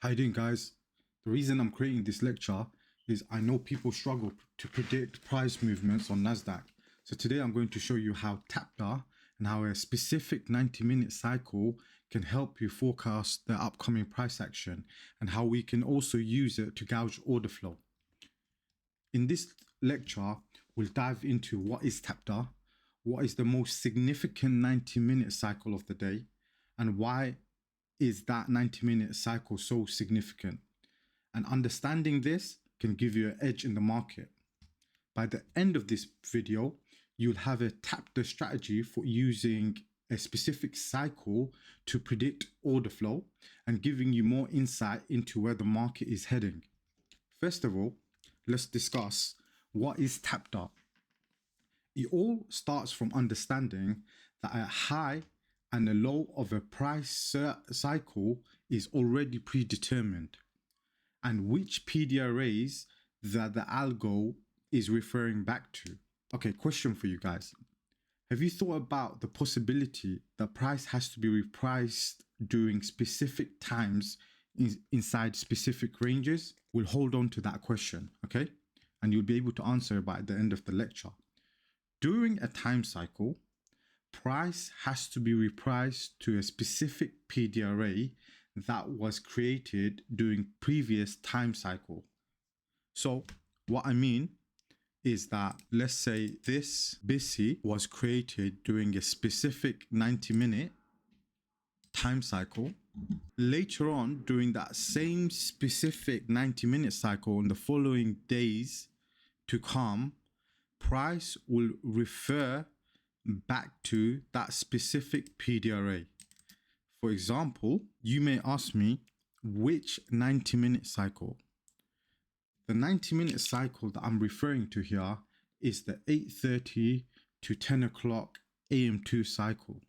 How you doing, guys? The reason I'm creating this lecture is I know people struggle to predict price movements on NASDAQ. So today I'm going to show you how TAPDA and how a specific 90-minute cycle can help you forecast the upcoming price action and how we can also use it to gauge order flow. In this lecture, we'll dive into what is TAPDA, what is the most significant 90-minute cycle of the day, and why is that 90-minute cycle so significant. And understanding this can give you an edge in the market. By the end of this video, you'll have a TAPDA strategy for using a specific cycle to predict order flow and giving you more insight into where the market is heading. First of all, let's discuss what is TAPDA. It all starts from understanding that a high and a low of a price cycle is already predetermined, and which PDRAs that the algo is referring back to. Okay, question for you guys. Have you thought about the possibility that price has to be repriced during specific times inside specific ranges? We'll hold on to that question, okay? And you'll be able to answer by the end of the lecture. During a time cycle, price has to be repriced to a specific PDRA that was created during previous time cycle. So what I mean is that, let's say this BISI was created during a specific 90-minute time cycle. Later on, during that same specific 90-minute cycle, in the following days to come, price will refer back to that specific PDRA. For example, you may ask me, which 90-minute cycle? The 90-minute cycle that I'm referring to here is the 8:30 to 10 o'clock AM2 cycle.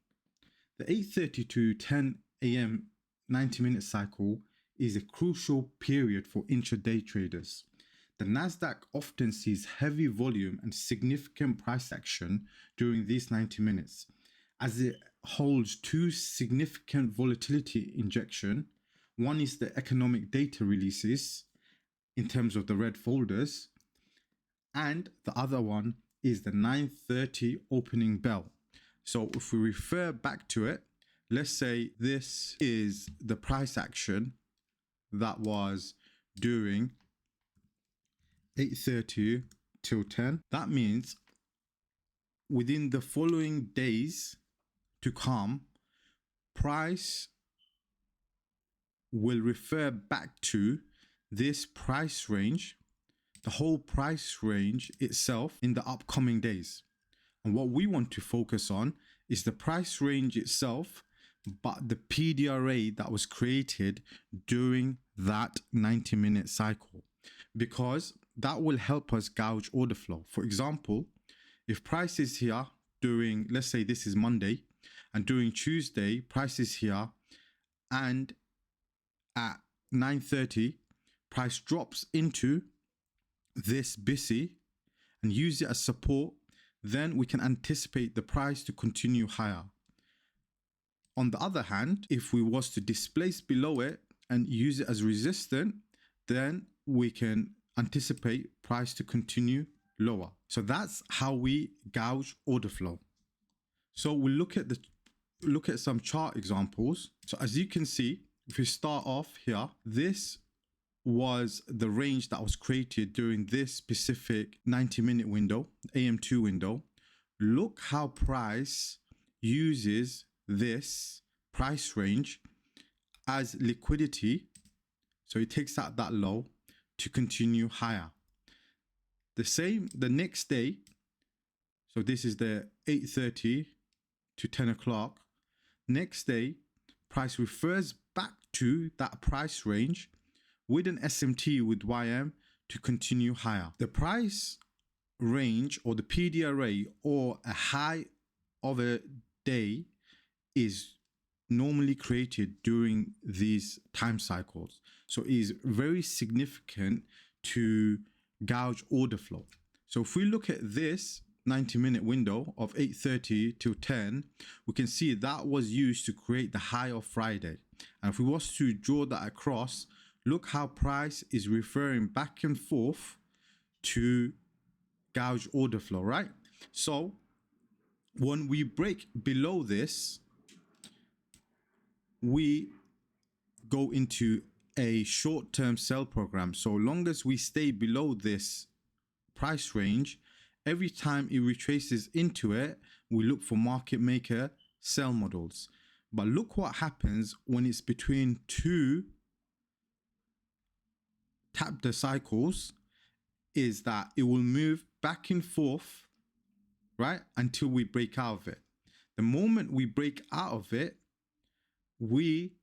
The 8:30 to 10 AM 90-minute cycle is a crucial period for intraday traders. The NASDAQ often sees heavy volume and significant price action during these 90 minutes, as it holds two significant volatility injection. One is the economic data releases in terms of the red folders, and the other one is the 9:30 opening bell. So if we refer back to it, let's say this is the price action that was during 8:30 till 10. That means within the following days to come, price will refer back to this price range, the whole price range itself in the upcoming days. And what we want to focus on is the price range itself, but the PDRA that was created during that 90-minute cycle, because that will help us gauge order flow. For example, if price is here during, let's say this is Monday, and during Tuesday, price is here, and at 9:30, price drops into this BISI and use it as support, then we can anticipate the price to continue higher. On the other hand, if we was to displace below it and use it as resistance, then we can anticipate price to continue lower. So that's how we gauge order flow. So we'll look at some chart examples. So as you can see, if we start off here, this was the range that was created during this specific 90-minute window, AM2 window. Look how price uses this price range as liquidity. So it takes out that low to continue higher. The same the next day. So this is the 8:30 to 10 o'clock. Next day, price refers back to that price range with an SMT with YM to continue higher. The price range, or the PDRA, or a high of a day, is normally created during these time cycles. So it is very significant to gauge order flow. So if we look at this 90-minute window of 8:30 till 10, we can see that was used to create the high of Friday. And if we was to draw that across, look how price is referring back and forth to gouge order flow, right? So when we break below this, we go into a short-term sell program. So long as we stay below this price range, every time it retraces into it, we look for market maker sell models. But look what happens when it's between two TAPDA cycles, is that it will move back and forth, right, until we break out of it. The moment we break out of it, we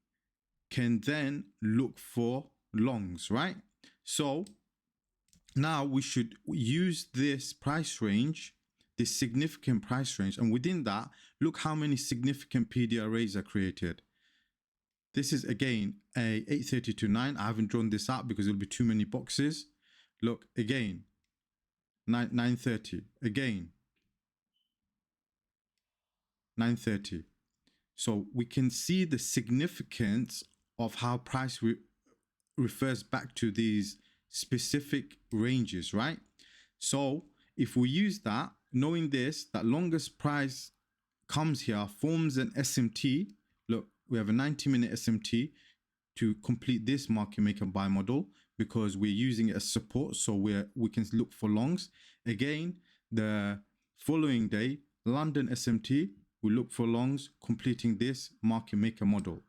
can then look for longs, right? So now we should use this price range, this significant price range, and within that, look how many significant PD arrays are created. This is again a 8:30 to 9. I haven't drawn this out because it'll be too many boxes. Look again, 9:30, again 9:30. So we can see the significance of how price refers back to these specific ranges, right? So if we use that, knowing this, that longest price comes here, forms an SMT. Look, we have a 90-minute SMT to complete this market make and buy model, because we're using it as support, so we can look for longs. Again, the following day, London SMT, we look for longs, completing this market maker model.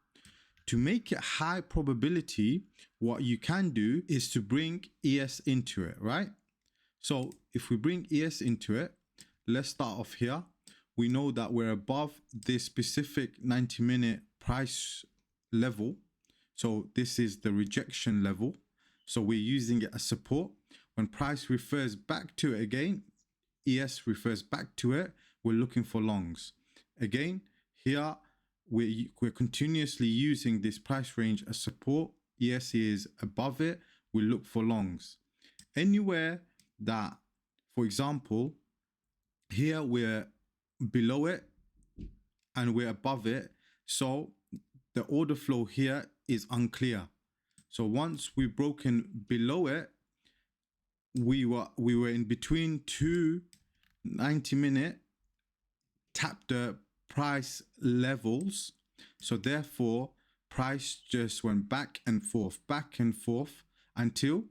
To make it high probability, what you can do is to bring ES into it, right? So if we bring ES into it, let's start off here. We know that we're above this specific 90-minute price level. So this is the rejection level. So we're using it as support. When price refers back to it again, ES refers back to it, we're looking for longs. Again, here we're continuously using this price range as support. ES is above it, we look for longs. Anywhere that, for example, here we're below it and we're above it, so the order flow here is unclear. So once we've broken below it, we were in between two 90-minute TAPDA price levels. So therefore, price just went back and forth until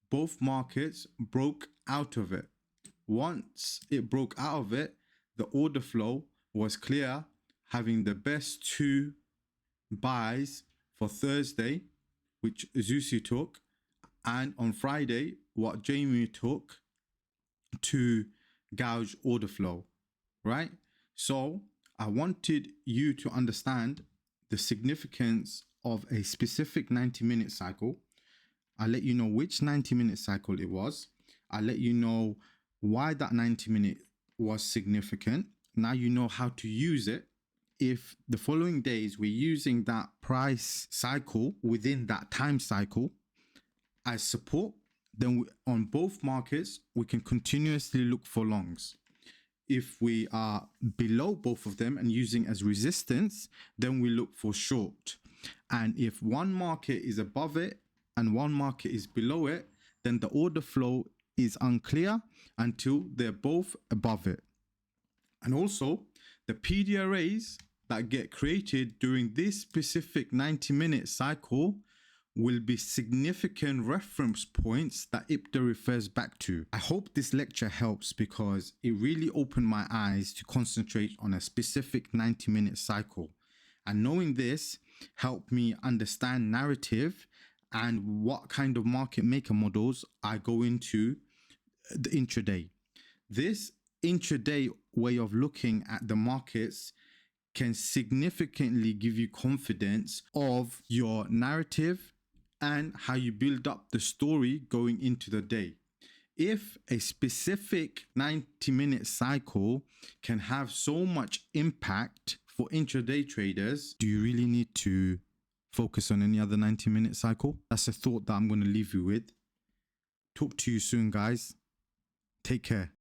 both markets broke out of it. Once it broke out of it, the order flow was clear, having the best two buys for Thursday, which Zusi took, and on Friday, what Jamie took to gouge order flow, right? So I wanted you to understand the significance of a specific 90-minute cycle. I'll let you know which 90-minute cycle it was. I'll let you know why that 90-minute was significant. Now you know how to use it. If the following days we're using that price cycle within that time cycle as support, then on both markets, we can continuously look for longs. If we are below both of them and using as resistance, then we look for short. And if one market is above it and one market is below it, then the order flow is unclear until they're both above it. And also, the PD arrays that get created during this specific 90-minute cycle will be significant reference points that IPDA refers back to. I hope this lecture helps, because it really opened my eyes to concentrate on a specific 90-minute cycle. And knowing this helped me understand narrative and what kind of market maker models I go into the intraday. This intraday way of looking at the markets can significantly give you confidence of your narrative and how you build up the story going into the day. If a specific 90-minute cycle can have so much impact for intraday traders, do you really need to focus on any other 90-minute cycle? That's a thought that I'm going to leave you with. Talk to you soon, guys. Take care.